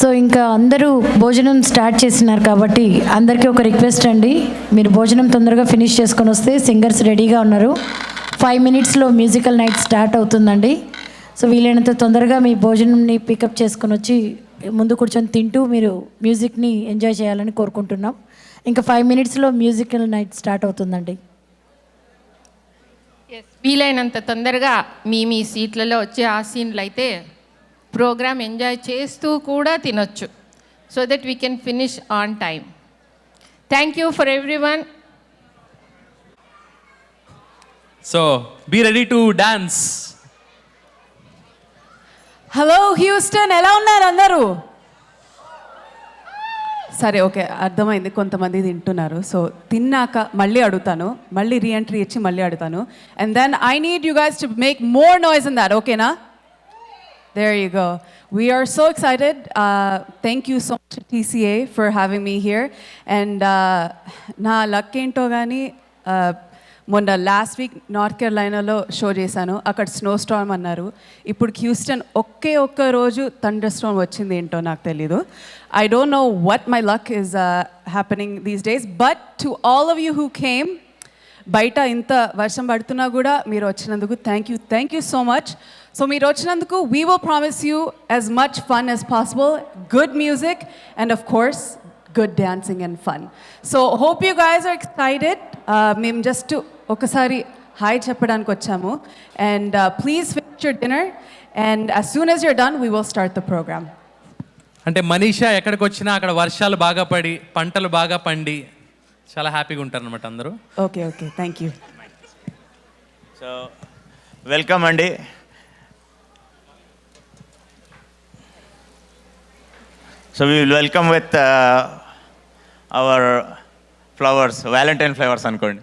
So ఇంకా అందరూ భోజనం స్టార్ట్ చేసినారు కాబట్టి అందరికీ ఒక రిక్వెస్ట్ అండి, మీరు భోజనం తొందరగా ఫినిష్ చేసుకొని వస్తే సింగర్స్ రెడీగా ఉన్నారు. 5 minutesలో మ్యూజికల్ నైట్ స్టార్ట్ అవుతుందండి. సో వీలైనంత తొందరగా మీ భోజనంని పికప్ చేసుకొని వచ్చి ముందు కూర్చొని తింటూ మీరు మ్యూజిక్ని ఎంజాయ్ చేయాలని కోరుకుంటున్నాం. ఇంకా 5 minutesలో మ్యూజికల్ నైట్ స్టార్ట్ అవుతుందండి. వీలైనంత తొందరగా మీ సీట్లలో వచ్చే ఆసీన్లు అయితే ప్రోగ్రామ్ ఎంజాయ్ చేస్తూ కూడా తినొచ్చు. So that we can finish on time. Thank you for everyone. So be ready to dance. Hello Houston, ఎలా ఉన్నారు అందరూ? సరే, ఓకే, అర్థమైంది, కొంతమంది తింటున్నారు. సో తిన్నాక మళ్ళీ అడుగుతాను, మళ్ళీ రీఎంట్రీ ఇచ్చి మళ్ళీ అడుగుతాను. And then I need you guys to make more noise in that, ఓకేనా? There you go. We are so excited. Thank you so much to TCA for having me here. And na luck ento gaani మొన్న last week north కెరళైనాలో show చేశాను. అక్కడ snow Storm అన్నారు. ఇప్పుడు Houston ఒక్క రోజు thunder Storm వచ్చింది ఏంటో నాకు తెలీదు. I don't know what my luck is happening these days. But to all of you who came, బయట ఇంత వర్షం పడుతున్నా కూడా మీరు వచ్చినందుకు థ్యాంక్ యూ సో మచ్. సో మీరు వచ్చినందుకు we will promise you as much fun as possible, good music and of course good dancing and fun. So hope you guys are excited. మేము జస్ట్ ఒకసారి హాయ్ చెప్పడానికి వచ్చాము. And please finish your dinner and as soon as you're done we will start the programme. అంటే మనీషా ఎక్కడికి వచ్చినా అక్కడ వర్షాలు బాగా పడి పంటలు బాగా పండి చాలా హ్యాపీగా ఉంటారు అనమాట అందరూ. Okay, thank you. So welcome అండి. So we will welcome with our flowers, valentine flowers అనుకోండి.